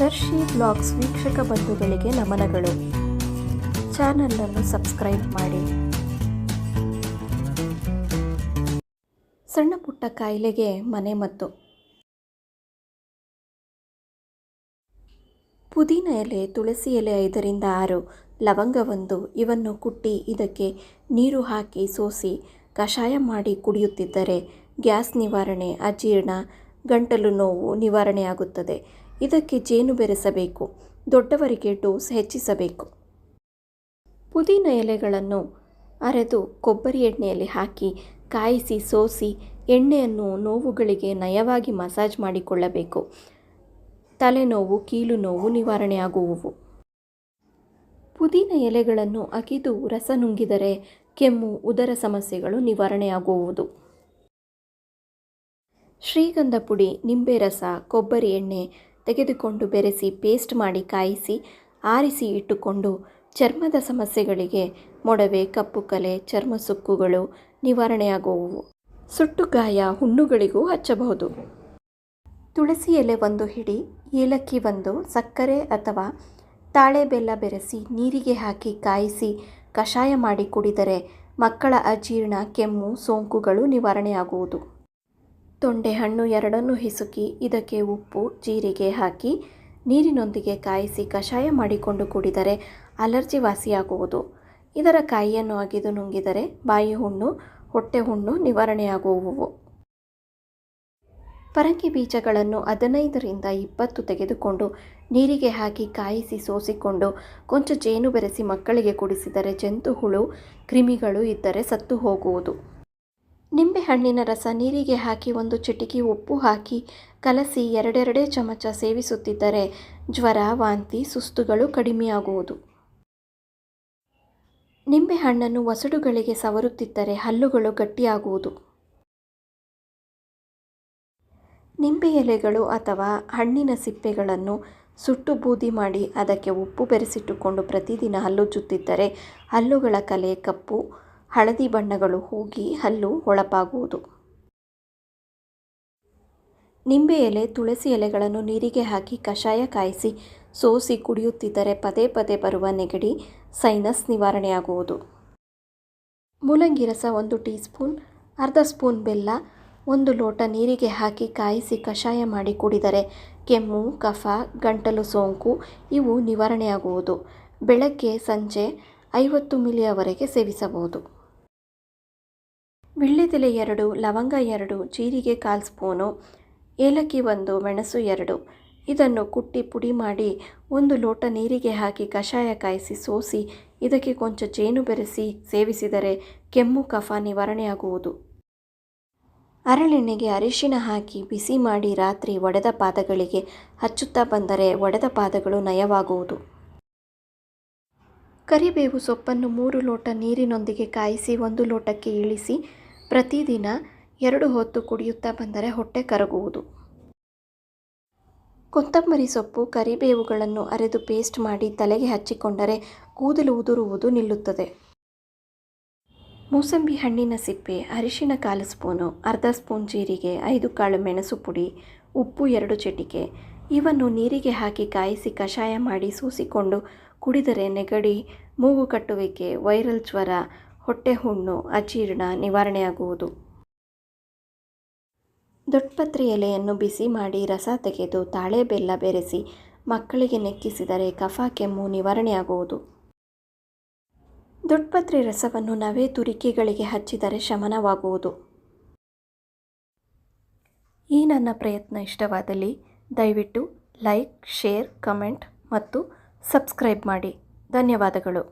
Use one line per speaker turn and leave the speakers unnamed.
ದರ್ಶಿ blogs ವೀಕ್ಷಕ ಬಂಧುಗಳಿಗೆ ನಮನಗಳು. ಚಾನಲನ್ನು ಸಬ್ಸ್ಕ್ರೈಬ್ ಮಾಡಿ. ಸಣ್ಣ ಪುಟ್ಟ ಕಾಯಿಲೆಗೆ ಮನೆಮದ್ದು. ಪುದೀನ ಎಲೆ, ತುಳಸಿ ಎಲೆ 5ರಿಂದ 6, ಲವಂಗ 1 ಇವನ್ನು ಕುಟ್ಟಿ ಇದಕ್ಕೆ ನೀರು ಹಾಕಿ ಸೋಸಿ ಕಷಾಯ ಮಾಡಿ ಕುಡಿಯುತ್ತಿದ್ದರೆ ಗ್ಯಾಸ್ ನಿವಾರಣೆ, ಅಜೀರ್ಣ, ಗಂಟಲು ನೋವು ನಿವಾರಣೆಯಾಗುತ್ತದೆ. ಇದಕ್ಕೆ ಜೇನು ಬೆರೆಸಬೇಕು. ದೊಡ್ಡವರಿಗೆ ಡೋಸ್ ಹೆಚ್ಚಿಸಬೇಕು. ಪುದೀನ ಎಲೆಗಳನ್ನು ಅರೆದು ಕೊಬ್ಬರಿ ಎಣ್ಣೆಯಲ್ಲಿ ಹಾಕಿ ಕಾಯಿಸಿ ಸೋಸಿ ಎಣ್ಣೆಯನ್ನು ನೋವುಗಳಿಗೆ ನಯವಾಗಿ ಮಸಾಜ್ ಮಾಡಿಕೊಳ್ಳಬೇಕು. ತಲೆನೋವು, ಕೀಲು ನೋವು ನಿವಾರಣೆಯಾಗುವುವು. ಪುದೀನ ಎಲೆಗಳನ್ನು ಅಗಿದು ರಸ ನುಂಗಿದರೆ ಕೆಮ್ಮು, ಉದರ ಸಮಸ್ಯೆಗಳು ನಿವಾರಣೆಯಾಗುವುದು. ಶ್ರೀಗಂಧ ಪುಡಿ, ನಿಂಬೆ ರಸ, ಕೊಬ್ಬರಿ ಎಣ್ಣೆ ತೆಗೆದುಕೊಂಡು ಬೆರೆಸಿ ಪೇಸ್ಟ್ ಮಾಡಿ ಕಾಯಿಸಿ ಆರಿಸಿ ಇಟ್ಟುಕೊಂಡು ಚರ್ಮದ ಸಮಸ್ಯೆಗಳಿಗೆ ಮೊಡವೆ, ಕಪ್ಪು ಕಲೆ, ಚರ್ಮ ಸುಕ್ಕುಗಳು ನಿವಾರಣೆಯಾಗುವುವು. ಸುಟ್ಟು ಗಾಯ, ಹುಣ್ಣುಗಳಿಗೂ ಹಚ್ಚಬಹುದು. ತುಳಸಿ ಎಲೆ 1 ಹಿಡಿ, ಏಲಕ್ಕಿ 1, ಸಕ್ಕರೆ ಅಥವಾ ತಾಳೆ ಬೆಲ್ಲ ಬೆರೆಸಿ ನೀರಿಗೆ ಹಾಕಿ ಕಾಯಿಸಿ ಕಷಾಯ ಮಾಡಿ ಕುಡಿದರೆ ಮಕ್ಕಳ ಅಜೀರ್ಣ, ಕೆಮ್ಮು, ಸೋಂಕುಗಳು ನಿವಾರಣೆಯಾಗುವುದು. ತೊಂಡೆ ಹಣ್ಣು 2 ಹಿಸುಕಿ ಇದಕ್ಕೆ ಉಪ್ಪು, ಜೀರಿಗೆ ಹಾಕಿ ನೀರಿನೊಂದಿಗೆ ಕಾಯಿಸಿ ಕಷಾಯ ಮಾಡಿಕೊಂಡು ಕುಡಿದರೆ ಅಲರ್ಜಿ ವಾಸಿಯಾಗುವುದು. ಇದರ ಕಾಯಿಯನ್ನು ಅಗಿದು ನುಂಗಿದರೆ ಬಾಯಿ ಹುಣ್ಣು, ಹೊಟ್ಟೆ ಹುಣ್ಣು ನಿವಾರಣೆಯಾಗುವುವು. ಪರಂಗಿ ಬೀಜಗಳನ್ನು 15ರಿಂದ 20 ತೆಗೆದುಕೊಂಡು ನೀರಿಗೆ ಹಾಕಿ ಕಾಯಿಸಿ ಸೋಸಿಕೊಂಡು ಕೊಂಚ ಜೇನು ಬೆರೆಸಿ ಮಕ್ಕಳಿಗೆ ಕುಡಿಸಿದರೆ ಜಂತು ಹುಳು, ಕ್ರಿಮಿಗಳು ಇದ್ದರೆ ಸತ್ತು ಹೋಗುವುದು. ನಿಂಬೆ ಹಣ್ಣಿನ ರಸ ನೀರಿಗೆ ಹಾಕಿ 1 ಚಿಟಿಕೆ ಉಪ್ಪು ಹಾಕಿ ಕಲಸಿ 2 ಚಮಚ ಸೇವಿಸುತ್ತಿದ್ದರೆ ಜ್ವರ, ವಾಂತಿ, ಸುಸ್ತುಗಳು ಕಡಿಮೆಯಾಗುವುದು. ನಿಂಬೆ ಹಣ್ಣನ್ನು ವಸಡುಗಳಿಗೆ ಸವರುತ್ತಿದ್ದರೆ ಹಲ್ಲುಗಳು ಗಟ್ಟಿಯಾಗುವುದು. ನಿಂಬೆ ಎಲೆಗಳು ಅಥವಾ ಹಣ್ಣಿನ ಸಿಪ್ಪೆಗಳನ್ನು ಸುಟ್ಟು ಬೂದಿ ಮಾಡಿ ಅದಕ್ಕೆ ಉಪ್ಪು ಬೆರೆಸಿಟ್ಟುಕೊಂಡು ಪ್ರತಿದಿನ ಹಲ್ಲುಜ್ಜುತ್ತಿದ್ದರೆ ಹಲ್ಲುಗಳ ಕಲೆ, ಕಪ್ಪು, ಹಳದಿ ಬಣ್ಣಗಳು ಹೋಗಿ ಹಲ್ಲು ಹೊಳಪಾಗುವುದು. ನಿಂಬೆ ಎಲೆ, ತುಳಸಿ ಎಲೆಗಳನ್ನು ನೀರಿಗೆ ಹಾಕಿ ಕಷಾಯ ಕಾಯಿಸಿ ಸೋಸಿ ಕುಡಿಯುತ್ತಿದ್ದರೆ ಪದೇ ಪದೇ ಬರುವ ನೆಗಡಿ, ಸೈನಸ್ ನಿವಾರಣೆಯಾಗುವುದು. ಮೂಲಂಗಿ ರಸ 1 ಟೀ ಸ್ಪೂನ್, ಅರ್ಧ ಸ್ಪೂನ್ ಬೆಲ್ಲ, 1 ಲೋಟ ನೀರಿಗೆ ಹಾಕಿ ಕಾಯಿಸಿ ಕಷಾಯ ಮಾಡಿ ಕುಡಿದರೆ ಕೆಮ್ಮು, ಕಫ, ಗಂಟಲು ಸೋಂಕು ಇವು ನಿವಾರಣೆಯಾಗುವುದು. ಬೆಳಗ್ಗೆ ಸಂಜೆ 50 ಮಿಲಿಯವರೆಗೆ ಸೇವಿಸಬಹುದು. ವಿಳ್ಯದೆಲೆ 2, ಲವಂಗ 2, ಜೀರಿಗೆ 1/4 ಸ್ಪೂನು, ಏಲಕ್ಕಿ 1, ಮೆಣಸು 2 ಇದನ್ನು ಕುಟ್ಟಿ ಪುಡಿ ಮಾಡಿ 1 ಲೋಟ ನೀರಿಗೆ ಹಾಕಿ ಕಷಾಯ ಕಾಯಿಸಿ ಸೋಸಿ ಇದಕ್ಕೆ ಕೊಂಚ ಜೇನು ಬೆರೆಸಿ ಸೇವಿಸಿದರೆ ಕೆಮ್ಮು, ಕಫ ನಿವಾರಣೆಯಾಗುವುದು. ಹರಳೆಣ್ಣೆಗೆ ಅರಿಶಿನ ಹಾಕಿ ಬಿಸಿ ಮಾಡಿ ರಾತ್ರಿ ಒಡೆದ ಪಾದಗಳಿಗೆ ಹಚ್ಚುತ್ತಾ ಬಂದರೆ ಒಡೆದ ಪಾದಗಳು ನಯವಾಗುವುದು. ಕರಿಬೇವು ಸೊಪ್ಪನ್ನು 3 ಲೋಟ ನೀರಿನೊಂದಿಗೆ ಕಾಯಿಸಿ 1 ಲೋಟಕ್ಕೆ ಇಳಿಸಿ ಪ್ರತಿದಿನ 2 ಹೊತ್ತು ಕುಡಿಯುತ್ತಾ ಬಂದರೆ ಹೊಟ್ಟೆ ಕರಗುವುದು. ಕೊತ್ತಂಬರಿ ಸೊಪ್ಪು, ಕರಿಬೇವುಗಳನ್ನು ಅರೆದು ಪೇಸ್ಟ್ ಮಾಡಿ ತಲೆಗೆ ಹಚ್ಚಿಕೊಂಡರೆ ಕೂದಲು ಉದುರುವುದು ನಿಲ್ಲುತ್ತದೆ. ಮೂಸಂಬಿ ಹಣ್ಣಿನ ಸಿಪ್ಪೆ, ಅರಿಶಿನ 1/4 ಸ್ಪೂನು, ಅರ್ಧ ಸ್ಪೂನ್ ಜೀರಿಗೆ, 5 ಕಾಳು ಮೆಣಸು ಪುಡಿ, ಉಪ್ಪು 2 ಚಿಟಿಕೆ ಇವನ್ನು ನೀರಿಗೆ ಹಾಕಿ ಕಾಯಿಸಿ ಕಷಾಯ ಮಾಡಿ ಸೂಸಿಕೊಂಡು ಕುಡಿದರೆ ನೆಗಡಿ, ಮೂಗು ಕಟ್ಟುವಿಕೆ, ವೈರಲ್ ಜ್ವರ, ಹೊಟ್ಟೆ ಹುಣ್ಣು, ಅಜೀರ್ಣ ನಿವಾರಣೆಯಾಗುವುದು. ದೊಡ್ಡಪತ್ರೆ ಎಲೆಯನ್ನು ಬಿಸಿ ಮಾಡಿ ರಸ ತೆಗೆದು ತಾಳೆ ಬೆಲ್ಲ ಬೆರೆಸಿ ಮಕ್ಕಳಿಗೆ ನೆಕ್ಕಿಸಿದರೆ ಕಫ, ಕೆಮ್ಮು ನಿವಾರಣೆಯಾಗುವುದು. ದೊಡ್ಡಪತ್ರೆ ರಸವನ್ನು ನವೆ, ತುರಿಕೆಗಳಿಗೆ ಹಚ್ಚಿದರೆ ಶಮನವಾಗುವುದು. ಈ ನನ್ನ ಪ್ರಯತ್ನ ಇಷ್ಟವಾದಲ್ಲಿ ದಯವಿಟ್ಟು ಲೈಕ್, ಶೇರ್, ಕಮೆಂಟ್ ಮತ್ತು ಸಬ್ಸ್ಕ್ರೈಬ್ ಮಾಡಿ. ಧನ್ಯವಾದಗಳು.